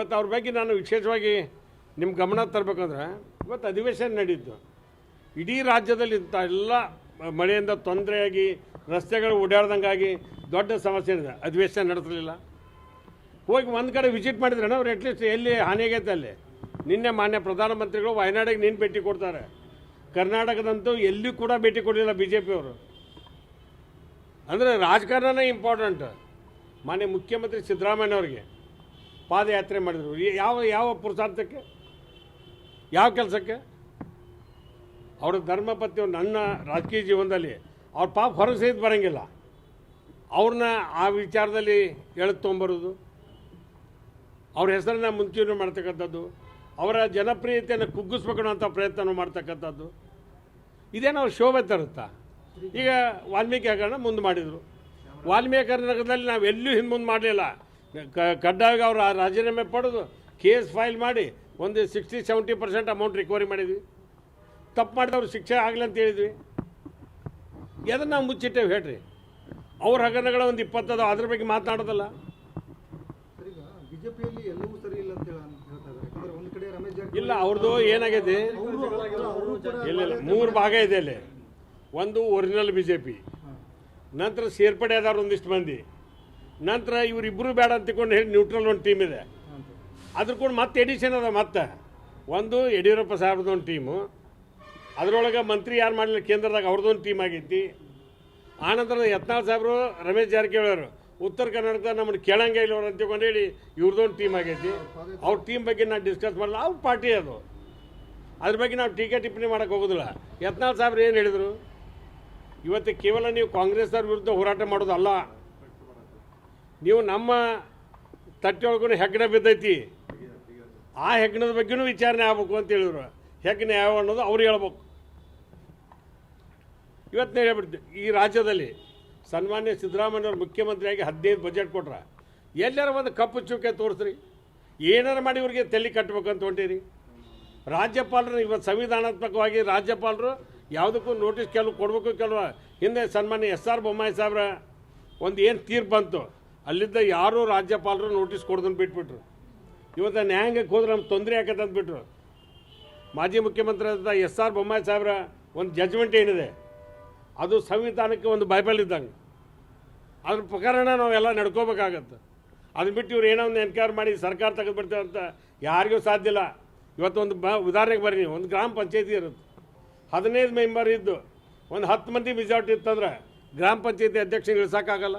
ಇವತ್ತು ಅವ್ರ ಬಗ್ಗೆ ನಾನು ವಿಶೇಷವಾಗಿ ನಿಮ್ಮ ಗಮನ ತರಬೇಕಂದ್ರೆ ಇವತ್ತು ಅಧಿವೇಶನ ನಡೀತು. ಇಡೀ ರಾಜ್ಯದಲ್ಲಿ ಇಂಥ ಎಲ್ಲ ಮಳೆಯಿಂದ ತೊಂದರೆಯಾಗಿ ರಸ್ತೆಗಳು ಓಡಾಡ್ದಂಗಾಗಿ ದೊಡ್ಡ ಸಮಸ್ಯೆ ಇದೆ, ಅಧಿವೇಶನ ನಡೆಸಲಿಲ್ಲ. ಹೋಗಿ ಒಂದು ಕಡೆ ವಿಸಿಟ್ ಮಾಡಿದ್ರೇನ ಅವ್ರು ಅಟ್ಲೀಸ್ಟ್ ಎಲ್ಲಿ ಹಾನಿಯಾಗೈತೆ ಅಲ್ಲಿ. ನಿನ್ನೆ ಮಾನ್ಯ ಪ್ರಧಾನಮಂತ್ರಿಗಳು ವಯನಾಡಿಗೆ ನೀನು ಭೇಟಿ ಕೊಡ್ತಾರೆ. ಕರ್ನಾಟಕದಂತೂ ಎಲ್ಲಿ ಕೂಡ ಭೇಟಿ ಕೊಡಲಿಲ್ಲ ಬಿ ಜೆ ಪಿಯವರು. ಅಂದರೆ ರಾಜಕಾರಣನೇ ಇಂಪಾರ್ಟೆಂಟ್. ಮಾನ್ಯ ಮುಖ್ಯಮಂತ್ರಿ ಸಿದ್ದರಾಮಯ್ಯವ್ರಿಗೆ ಪಾದಯಾತ್ರೆ ಮಾಡಿದರು. ಯಾವ ಪುರುಷಾರ್ಥಕ್ಕೆ, ಯಾವ ಕೆಲಸಕ್ಕೆ? ಅವರ ಧರ್ಮಪತ್ನಿ ನನ್ನ ರಾಜಕೀಯ ಜೀವನದಲ್ಲಿ ಅವ್ರ ಪಾಪ ಹೊರಗೆ ಸಹಿತ ಬರೋಂಗಿಲ್ಲ. ಅವ್ರನ್ನ ಆ ವಿಚಾರದಲ್ಲಿ ತೊಗೊಂಬರೋದು, ಅವ್ರ ಹೆಸರನ್ನ ಮುಂಚೂಣಿ ಮಾಡ್ತಕ್ಕಂಥದ್ದು, ಅವರ ಜನಪ್ರಿಯತೆಯನ್ನು ಕುಗ್ಗಿಸ್ಬೇಕು ಅಂತ ಪ್ರಯತ್ನ ಮಾಡ್ತಕ್ಕಂಥದ್ದು, ಇದೇನು ಅವ್ರು ಶೋಭೆ ತರುತ್ತಾ? ಈಗ ವಾಲ್ಮೀಕಿ ಹಗರಣ ಮುಂದೆ ಮಾಡಿದರು. ವಾಲ್ಮೀಕಿ ಹಗರಣದಲ್ಲಿ ನಾವು ಎಲ್ಲೂ ಹಿಂದೆ ಮುಂದೆ ಮಾಡಲಿಲ್ಲ. ಕಡ್ಡಾಯವಾಗಿ ಅವರು ರಾಜೀನಾಮೆ ಪಡೆದು ಕೇಸ್ ಫೈಲ್ ಮಾಡಿ ಒಂದು 60-70% ಅಮೌಂಟ್ ರಿಕವರಿ ಮಾಡಿದ್ವಿ. ತಪ್ಪು ಮಾಡಿದವ್ರು ಶಿಕ್ಷೆ ಆಗಲಿ ಅಂತ ಹೇಳಿದ್ವಿ. ಅದನ್ನು ನಾವು ಮುಚ್ಚಿಟ್ಟೇವೆ ಹೇಳ್ರಿ. ಅವ್ರ ಹಗರಣಗಳ ಒಂದು 20 ಅದಾವ, ಅದ್ರ ಬಗ್ಗೆ ಮಾತನಾಡೋದಲ್ಲ. ಇಲ್ಲ, ಅವ್ರದ್ದು ಏನಾಗಿದೆ, ಇಲ್ಲ 3 ಭಾಗ ಇದೆ ಅಲ್ಲಿ. ಒಂದು ಒರಿಜಿನಲ್ ಬಿ ಜೆ ಪಿ, ನಂತರ ಸೇರ್ಪಡೆ ಆದವ್ರು ಒಂದಿಷ್ಟು ಮಂದಿ, ನಂತರ ಇವರಿಬ್ಬರು ಬೇಡ ಅಂತ ತಿಳ್ಕೊಂಡು ಹೇಳಿ ನ್ಯೂಟ್ರಲ್ ಒಂದು ಟೀಮ್ ಇದೆ. ಅದ್ರ ಕೂಡ ಮತ್ತೆ ಎಡಿಷನ್ ಅದ. ಮತ್ತೆ ಒಂದು ಯಡಿಯೂರಪ್ಪ ಸಾಹೇಬ್ರದೊಂದು ಟೀಮು, ಅದರೊಳಗೆ ಮಂತ್ರಿ ಯಾರು ಮಾಡಲಿಲ್ಲ ಕೇಂದ್ರದಾಗ ಅವ್ರದ್ದೊಂದು ಟೀಮ್ ಆಗೈತಿ. ಆನಂತರ ಯತ್ನಾಳ್ ಸಾಹೇಬರು, ರಮೇಶ್ ಜಾರಕಿಹೊಳಿ ಅವರು ಉತ್ತರ ಕರ್ನಾಟಕದ ನಮ್ಮನ್ನು ಕೇಳಂಗೆ ಇಲ್ಲವ್ರು ಅಂತ ತಿಳ್ಕೊಂಡು ಹೇಳಿ ಇವ್ರದ್ದೊಂದು ಟೀಮ್ ಆಗೈತಿ. ಅವ್ರ ಟೀಮ್ ಬಗ್ಗೆ ನಾನು ಡಿಸ್ಕಸ್ ಮಾಡಲ್ಲ, ಅವ್ರ ಪಾರ್ಟಿ ಅದು. ಅದ್ರ ಬಗ್ಗೆ ನಾವು ಟೀಕೆ ಟಿಪ್ಪಣಿ ಮಾಡೋಕ್ಕೆ ಹೋಗೋದಿಲ್ಲ. ಯತ್ನಾಳ್ ಸಾಹೇಬ್ರು ಏನು ಹೇಳಿದರು, ಇವತ್ತು ಕೇವಲ ನೀವು ಕಾಂಗ್ರೆಸ್ನವ್ರ ವಿರುದ್ಧ ಹೋರಾಟ ಮಾಡೋದಲ್ಲ, ನೀವು ನಮ್ಮ ತಟ್ಟೆಯೊಳಗೂ ಹೆಗ್ಗಣ ಬಿದ್ದೈತಿ, ಆ ಹೆಗ್ಗಣದ ಬಗ್ಗೆನೂ ವಿಚಾರಣೆ ಆಗ್ಬೇಕು ಅಂತ ಹೇಳಿದ್ರು. ಹೆಗ್ಗಣ ಯಾವ ಅನ್ನೋದು ಅವ್ರು ಹೇಳ್ಬೇಕು. ಇವತ್ತೇ ಹೇಳ್ಬಿಡ್ತೀವಿ, ಈ ರಾಜ್ಯದಲ್ಲಿ ಸನ್ಮಾನ್ಯ ಸಿದ್ದರಾಮಯ್ಯವ್ರು ಮುಖ್ಯಮಂತ್ರಿಯಾಗಿ 15 ಬಜೆಟ್ ಕೊಟ್ರ. ಎಲ್ಲಾರ ಒಂದು ಕಪ್ಪು ಚೂಕೆ ತೋರಿಸ್ರಿ, ಏನಾರು ಮಾಡಿ ಇವ್ರಿಗೆ ತಲೆ ಕಟ್ಟಬೇಕಂತ ಹೊಂಟಿರಿ. ರಾಜ್ಯಪಾಲರು ಇವತ್ತು ಸಂವಿಧಾನಾತ್ಮಕವಾಗಿ ರಾಜ್ಯಪಾಲರು ಯಾವುದಕ್ಕೂ ನೋಟಿಸ್ ಕೆಲವು ಕೊಡಬೇಕು. ಕೆಲವು ಹಿಂದೆ ಸನ್ಮಾನ್ಯ SR ಬೊಮ್ಮಾಯಿ ಸಾಹೇಬ್ರ ಒಂದು ಏನು ತೀರ್ಪು ಬಂತು, ಅಲ್ಲಿದ್ದ ಯಾರೂ ರಾಜ್ಯಪಾಲರು ನೋಟಿಸ್ ಕೊಡೋದನ್ನು ಬಿಟ್ಬಿಟ್ರು. ಇವತ್ತು ನ್ಯಾಯಾಂಗಕ್ಕೆ ಹೋದ್ರೆ ನಮ್ಗೆ ತೊಂದರೆ ಆಕತ್ತೆ ಅಂದ್ಬಿಟ್ರು. ಮಾಜಿ ಮುಖ್ಯಮಂತ್ರಿ ಆದ SR ಬೊಮ್ಮಾಯಿ ಸಾಹೇಬ್ರ ಒಂದು ಜಜ್ಮೆಂಟ್ ಏನಿದೆ, ಅದು ಸಂವಿಧಾನಕ್ಕೆ ಒಂದು ಬೈಬಲ್ ಇದ್ದಂಗೆ. ಅದ್ರ ಪ್ರಕಾರ ನಾವೆಲ್ಲ ನಡ್ಕೋಬೇಕಾಗತ್ತೆ. ಅದನ್ನ ಬಿಟ್ಟು ಇವ್ರು ಏನೋ ಒಂದು ಎನ್ಕ್ವೈರಿ ಮಾಡಿ ಸರ್ಕಾರ ತೆಗೆದುಬಿಡ್ತೇವೆ ಅಂತ ಯಾರಿಗೂ ಸಾಧ್ಯ ಇಲ್ಲ. ಇವತ್ತು ಒಂದು ಉದಾಹರಣೆಗೆ ಬರ್ರಿ, ಒಂದು ಗ್ರಾಮ ಪಂಚಾಯತಿ ಇರುತ್ತೆ, 15 ಮೆಂಬರ್ ಇದ್ದು ಒಂದು 10 ಮಂದಿ ಮೆಜಾರಿಟಿ ಇತ್ತಂದ್ರೆ ಗ್ರಾಮ ಪಂಚಾಯತಿ ಅಧ್ಯಕ್ಷನ ಇಳಿಸೋಕ್ಕಾಗಲ್ಲ.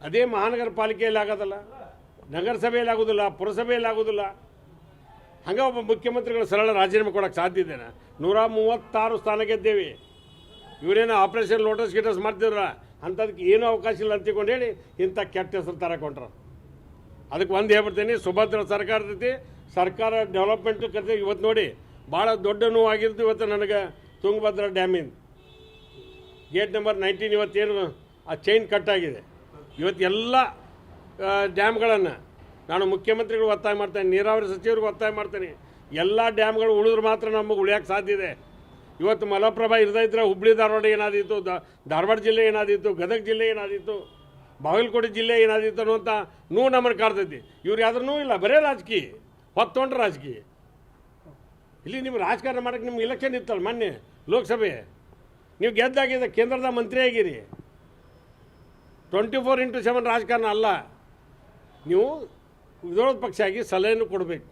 ಅದೇ ಮಹಾನಗರ ಪಾಲಿಕೆಯಲ್ಲಿ ಆಗೋದಲ್ಲ, ನಗರಸಭೆಯಲ್ಲಿ ಆಗೋದಿಲ್ಲ, ಪುರಸಭೆಯಲ್ಲಿ ಆಗೋದಿಲ್ಲ. ಹಂಗೆ ಒಬ್ಬ ಮುಖ್ಯಮಂತ್ರಿಗಳು ಸರಳ ರಾಜೀನಾಮೆ ಕೊಡೋಕ್ಕೆ ಸಾಧ್ಯ ಇದ್ದೇನೆ. 136 ಸ್ಥಾನ ಗೆದ್ದೇವೆ. ಇವರೇನೋ ಆಪರೇಷನ್ ಲೋಟಸ್ ಗಿಟಸ್ ಮಾಡ್ತಿದ್ರ, ಅಂಥದಕ್ಕೆ ಏನೂ ಅವಕಾಶ ಇಲ್ಲ ಅಂತ ತಿಳ್ಕೊಂಡು ಹೇಳಿ ಇಂಥ ಕೆಟ್ಟ ಹೆಸರು ತರಕೊಂಡ್ರು. ಅದಕ್ಕೆ ಒಂದು ಹೇಳ್ಬಿಡ್ತೀನಿ, ಸುಭದ್ರ ಸರ್ಕಾರದೈತಿ, ಸರ್ಕಾರ ಡೆವಲಪ್ಮೆಂಟ್ ಕತೆ. ಇವತ್ತು ನೋಡಿ ಭಾಳ ದೊಡ್ಡ ನೋವಾಗಿದ್ದು ಇವತ್ತು ನನಗೆ ತುಂಗಭದ್ರಾ ಡ್ಯಾಮಿಂದ ಗೇಟ್ ನಂಬರ್ 19 ಇವತ್ತೇನು ಆ ಚೈನ್ ಕಟ್ಟಾಗಿದೆ. ಇವತ್ತು ಎಲ್ಲ ಡ್ಯಾಮ್ಗಳನ್ನು ನಾನು ಮುಖ್ಯಮಂತ್ರಿಗಳು ಒತ್ತಾಯ ಮಾಡ್ತೇನೆ, ನೀರಾವರಿ ಸಚಿವರಿಗೆ ಒತ್ತಾಯ ಮಾಡ್ತೇನೆ, ಎಲ್ಲ ಡ್ಯಾಮ್ಗಳು ಉಳಿದ್ರೆ ಮಾತ್ರ ನಮಗೆ ಉಳಿಯೋಕ್ಕೆ ಸಾಧ್ಯ ಇದೆ. ಇವತ್ತು ಮಲಪ್ರಭಾ ಇರದೇ ಇದ್ದರೆ ಹುಬ್ಳಿ ಧಾರವಾಡ ಏನಾದಿತ್ತು, ಧಾರವಾಡ ಜಿಲ್ಲೆ ಏನಾದಿತ್ತು, ಗದಗ ಜಿಲ್ಲೆ ಏನಾದಿತ್ತು, ಬಾಗಲಕೋಟೆ ಜಿಲ್ಲೆ ಏನಾದಿತ್ತು ಅನ್ನುವಂಥ ನೋವು ನಮ್ಮನ್ನು ಕಾಡ್ತೈತಿ. ಇವ್ರು ಯಾವ್ದ್ರೂ ಇಲ್ಲ, ಬರೇ ರಾಜಕೀಯ ಹೊತ್ತೊಂಡ್ರೆ ರಾಜಕೀಯ. ಇಲ್ಲಿ ನಿಮ್ಮ ರಾಜಕಾರಣ ಮಾಡೋಕ್ಕೆ ನಿಮ್ಗೆ ಇಲೆಕ್ಷನ್ ಇತ್ತಲ್ಲ ಮೊನ್ನೆ ಲೋಕಸಭೆ, ನೀವು ಗೆದ್ದಾಗಿದೆ, ಕೇಂದ್ರದ ಮಂತ್ರಿ ಆಗಿರಿ. 24x7 ರಾಜಕಾರಣ ಅಲ್ಲ. ನೀವು ವಿರೋಧ ಪಕ್ಷ ಆಗಿ ಸಲಹೆಯನ್ನು ಕೊಡಬೇಕು.